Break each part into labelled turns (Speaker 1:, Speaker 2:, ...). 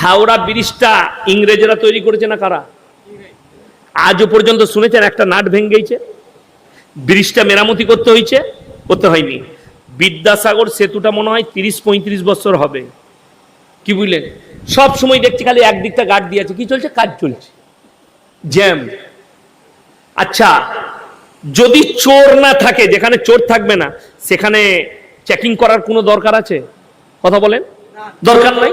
Speaker 1: হাওড়া ব্রিজটা ইংরেজরা তৈরি করেছে না কারা? আজও পর্যন্ত শুনেছেন একটা নাট ভেঙে গেছে? ব্রিজটা মেরামতি করতে হয়েছে? করতে হয়নি। বিদ্যাসাগর সেতুটা মনে হয় 30-35 বছর হবে। কি বুঝলেন? সব সময় দেখছি খালি একদিকটা গার্ড দিয়ে আছে। কি চলছে? কাজ চলছে, জ্যাম। আচ্ছা, যদি চোর না থাকে, যেখানে চোর থাকবে না সেখানে চেকিং করার কোনো দরকার আছে? কথা বলেন, দরকার নাই।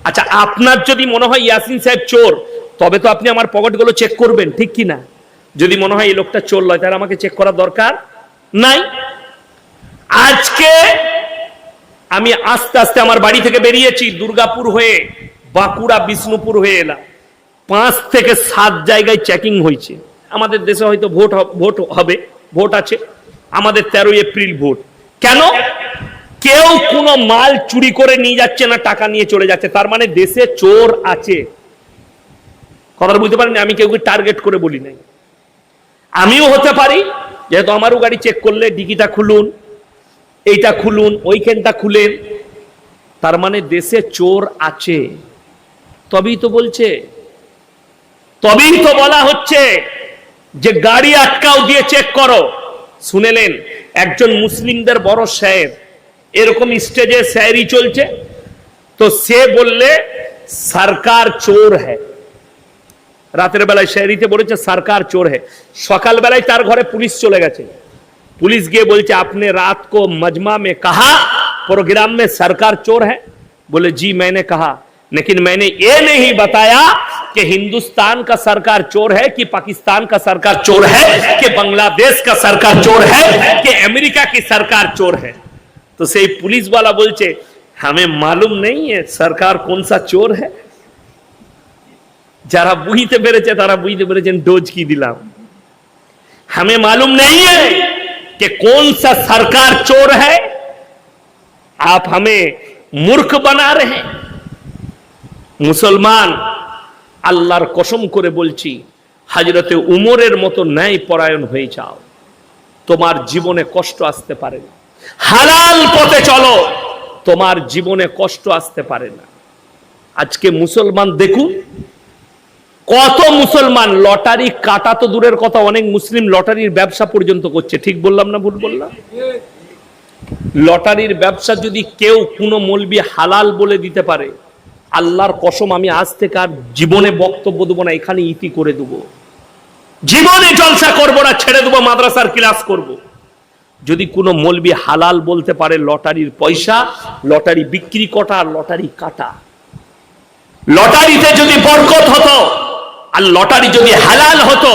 Speaker 1: আচ্ছা, আপনার যদি মনে হয় ইয়াসিন সাহেব চোর, তবে তো আপনি আমার পকেটগুলো চেক করবেন, ঠিক কি না? যদি মনে হয় এই লোকটা চোর নয়, তাহলে আমাকে চেক করার দরকার নাই। আজকে আমি আস্তে আস্তে আমার বাড়ি থেকে বেরিয়েছি, দুর্গাপুর হয়ে বাঁকুড়া বিষ্ণুপুর হয়ে এলাম। 5 থেকে 7 জায়গায় চেকিং হয়েছে। আমাদের দেশে হয়তো ভোট হবে, ভোট আছে, আমাদের 13 এপ্রিল ভোট। কেন? কেউ কোনো মাল চুরি করে নিয়ে যাচ্ছে না, টাকা নিয়ে চলে যাচ্ছে, তার মানে দেশে চোর আছে। কথা বুঝতে পারেন? আমি কেউকে টার্গেট করে বলি নাই। আমিও হতে পারি, যেহেতু আমারও গাড়ি চেক করলে ডিকিটা খুলুন, এইটা খুলুন, ওইখানটা খুলেন, তার মানে দেশে চোর আছে। তবেই তো বলছে, তবেই তো বলা হচ্ছে যে গাড়ি আটকাও দিয়ে চেক করো। শুনেলেন একজন মুসলিমদের বড় শায়ের, এরকম স্টেজে শায়েরি চলছে, তো সে বললে সরকার চোর হ্যায়। রাতের বেলায় শায়েরিতে বলেছে সরকার চোর হ্যায়। সকাল বেলায় তার ঘরে পুলিশ চলে গেছে। पुलिस गए बोलते आपने रात को मजमा में कहा प्रोग्राम में सरकार चोर है? बोले जी मैंने कहा, लेकिन मैंने ये नहीं बताया कि हिंदुस्तान का सरकार चोर है, कि पाकिस्तान का सरकार चोर है, कि बांग्लादेश का सरकार चोर है, कि अमेरिका की सरकार चोर है। तो सही पुलिस वाला बोलते हमें मालूम नहीं है सरकार कौन सा चोर है। যারা বুঝতে পেরেছে তারা বুঝতে পেরেছেন ডোজ কি দিলাম। हमें मालूम नहीं है कि कौन सा सरकार चोर है, आप हमें मूर्ख बना रहे हैं। मुसलमान আল্লাহর কসম করে বলছি, হযরতে উমরের মতো ন্যায় পরায়ণ হয়ে যাও, তোমার জীবনে কষ্ট আসতে পারে না। হালাল পথে চলো, তোমার জীবনে কষ্ট আসতে পারে না। আজকে মুসলমান দেখুন, কত মুসলমান লটারি কাটা তো দূরের কথা, অনেক মুসলিম লটারির ব্যবসা পর্যন্ত করছে। ঠিক বললাম না ভুল বললাম? লটারির ব্যবসা যদি কেউ কোনো মৌলবি হালাল বলে দিতে পারে, আল্লাহর কসম আমি আজ থেকে আর জীবনে বক্তব্য দেবো না, এখানে ইতি করে দেবো, জীবনে জলসা করবো না, ছেড়ে দেবো, মাদ্রাসার ক্লাস করব। যদি কোনো মৌলবি হালাল বলতে পারে লটারির পয়সা, লটারি বিক্রি করা আর লটারি কাটা, লটারিতে যদি বরকত হতো আর লটারি যদি হালাল হতো,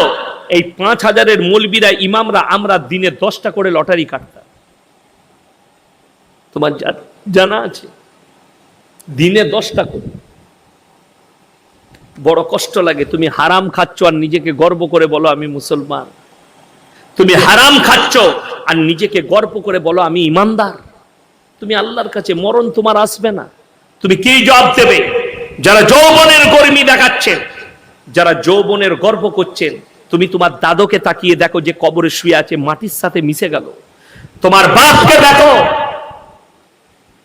Speaker 1: এই 5000-এর মৌলবিরা ইমামরা আমরা দিনে 10টা করে লটারি কাটতাম। তোমার জানা আছে? দিনে 10টা করে। বড় কষ্ট লাগে। তুমি হারাম খাচ্ছ আর নিজেকে গর্ব করে বলো আমি মুসলমান। তুমি হারাম খাচ্ছ আর নিজেকে গর্ব করে বলো আমি ইমানদার। তুমি আল্লাহর কাছে মরণ তোমার আসবে না, তুমি কি জবাব দেবে? যারা যৌবনের গর্মি দেখাচ্ছেন, যারা যৌবনের গর্ব করছেন, তুমি তোমার দাদুকে তাকিয়ে দেখো যে কবরে শুয়ে আছে, মাটির সাথে মিশে গেল। তোমার বাপকে দেখো।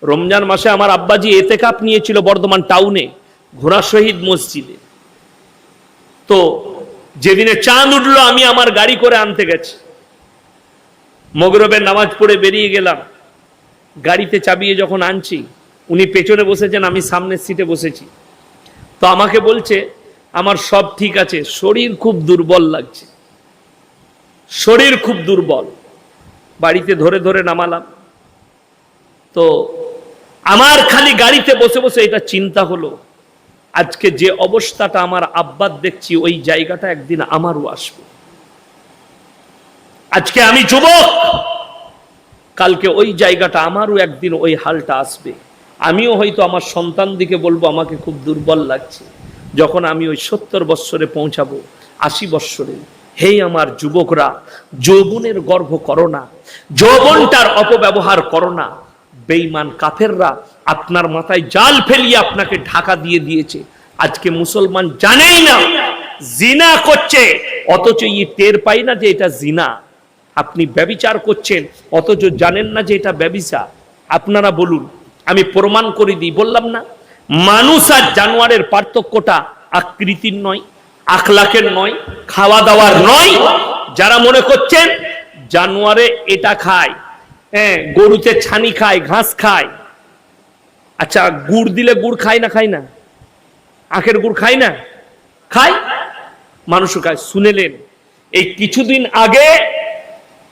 Speaker 1: রমজান মাসে আমার আব্বাজি এতেকাপ নিয়েছিল বর্ধমান টাউনে ঘোড়া শহীদ মসজিদে। তো যেদিনে চাঁদ উঠলো আমি আমার গাড়ি করে আনতে গেছি, মগরবের নামাজ পড়ে বেরিয়ে গেলাম। গাড়িতে চাবিয়ে যখন আনছি, উনি পেছনে বসেছেন, আমি সামনের সিটে বসেছি। তো আমাকে বলছে আমার সব ঠিক আছে, শরীর খুব দুর্বল লাগছে, শরীর খুব দুর্বল। বাড়িতে ধরে ধরে নামালাম। তো আমার খালি গাড়িতে বসে বসে এটা চিন্তা হলো, আজকে যে অবস্থাটা আমার আব্বার দেখছি, ওই জায়গাটা একদিন আমারও আসবে। আজকে আমি যুবক, কালকে ওই জায়গাটা আমারও একদিন ওই হালটা আসবে। আমিও হয়তো আমার সন্তান দিকে বলবো আমাকে খুব দুর্বল লাগছে। যখন আমি ওই 70 বৎসরে পৌঁছাবো, 80 বৎসরে, হে আমার যুবকরা, যৌবনের গর্ব করো না, যৌবনটার অপব্যবহার করো না। বেঈমান কাফেররা আপনার মাথায় জাল ফেলিয়ে আপনাকে ঢাকা দিয়ে দিয়েছে। আজকে মুসলমান জানেই না জিনা করছে, অথচ টের পাই না যে এটা জিনা। আপনি ব্যভিচার করছেন, অথচ জানেন না যে এটা ব্যভিচার। আপনারা বলুন, আমি প্রমাণ করে দিই। বললাম না মানুষ আর জানোয়ারের পার্থক্যটা আকৃতির নয়, আখলাকের নয়, খাওয়া দাওয়ার নয়। যারা মনে করছেন জানোয়ারে এটা খায়, হ্যাঁ, গরুতে ছানি খায়, ঘাস খায়, আচ্ছা গুড় দিলে গুড় খায় না? খায় না? আখের গুড় খায় না? খায়, মানুষও খায়। শুনেলেন এই কিছুদিন আগে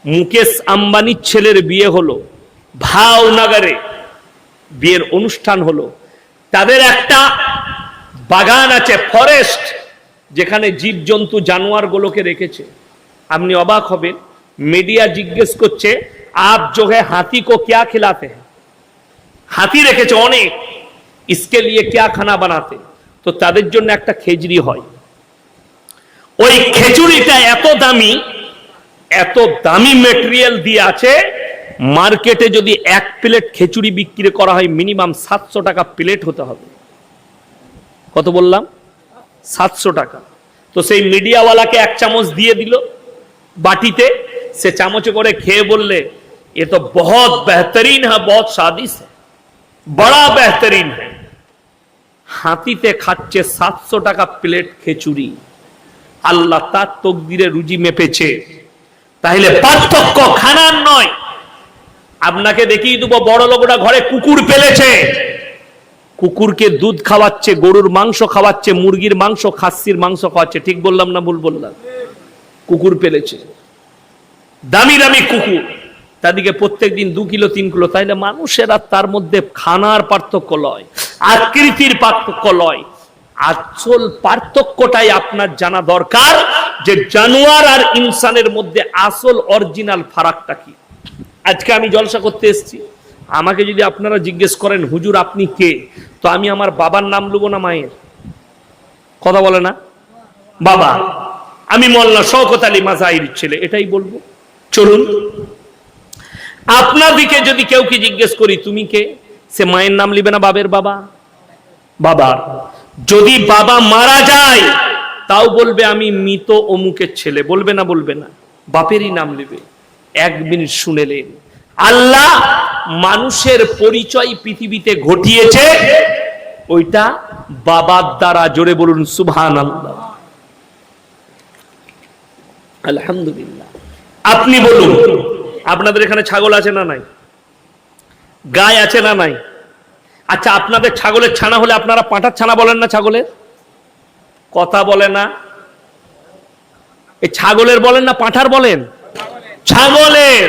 Speaker 1: মুকেশ আম্বানির ছেলের বিয়ে হলো, ভাওনগরে বিয়ের অনুষ্ঠান হলো। তাদের একটা বাগান আছে, ফরেস্ট, যেখানে জীবজন্তু জানোয়ার গুলোকে রেখেছে। আপনি অবাক হবেন, মিডিয়া জিজ্ঞেস করছে আপ जो है हाथी को क्या खिलाते हैं, হাতি রেখেছে অনেক, इसके लिए क्या खाना बनाते, তো তাদের জন্য একটা খেজুরি হয়। ওই খেজুরিটা এত দামি মেটেরিয়াল দিয়ে আছে, মার্কেটে যদি এক প্লেট খিচুড়ি বিক্রি করা হয় মিনিমাম 700 টাকা প্লেট হতে হবে। কত বললাম? 700 টাকা। তো সেই মিডিয়াওয়ালাকে এক চামচ দিয়ে দিল বাটিতে, সে চামচে করে খেয়ে বললে এ তো বহুত বেহতরিন হ্যাঁ, বহুত স্বাদিষ্ট হ্যাঁ, বড়া বেহতরিন হ্যাঁ। হাতিতে খাচ্ছে 700 টাকা প্লেট খিচুড়ি। আল্লাহ তার তকদিরে রুজি মেপেছে। তাহলে পার্থক্য খানার নয়। আপনাকে দেখিয়ে দেবো, বড় লোকটা ঘরে কুকুর পেলেছে, কুকুরকে দুধ খাওয়াচ্ছে, গরুর মাংস খাওয়াচ্ছে, মুরগির মাংস, খাসির মাংস খাওয়াচ্ছে। ঠিক বললাম না ভুল বললাম? কুকুর পেলেছে, দামি দামি কুকুর, তাদেরকে প্রত্যেকদিন 2 কিলো 3 কিলো। তাইলে মানুষের আর তার মধ্যে খানার পার্থক্য লয়, আকৃতির পার্থক্য লয়, আসল পার্থক্যটাই আপনার জানা দরকার, যে জানোয়ার আর ইনসানের মধ্যে আসল অরিজিনাল ফারাকটা কি। আজকে আমি জলসা করতে এসেছি, আমাকে যদি আপনারা জিজ্ঞেস করেন হুজুর আপনি কে, তো আমি আমার বাবার নাম লুবো না মায়ের? কথা বলে না? বাবা, আমি মোল্লা শওকত আলী মাজাহির ছেলে, এটাই বলবো। চলুন, আপনাদিকে যদি কেউ কি জিজ্ঞেস করি তুমি কে, সে মায়ের নাম লিবে না বাবের বাবা? বাবার। যদি বাবা মারা যায় তাও বলবে আমি মৃত অমুকের ছেলে, বলবে না? বলবে না, বাপেরই নাম নেবে। 1 মিনিট শুনেলেন, আল্লাহ মানুষের পরিচয় পৃথিবীতে ঘটিয়েছে ওইটা বাবার দ্বারা। জোরে বলুন সুবহানাল্লাহ, আলহামদুলিল্লাহ। আপনি বলুন, আপনাদের এখানে ছাগল আছে না নাই? গায় আছে না নাই? আচ্ছা, আপনাদের ছাগলের ছানা হলে আপনারা পাঁঠার ছানা বলেন না ছাগলের? কথা বলে না? এই ছাগলের বলেন না পাঁঠার বলেন? ছাগলের।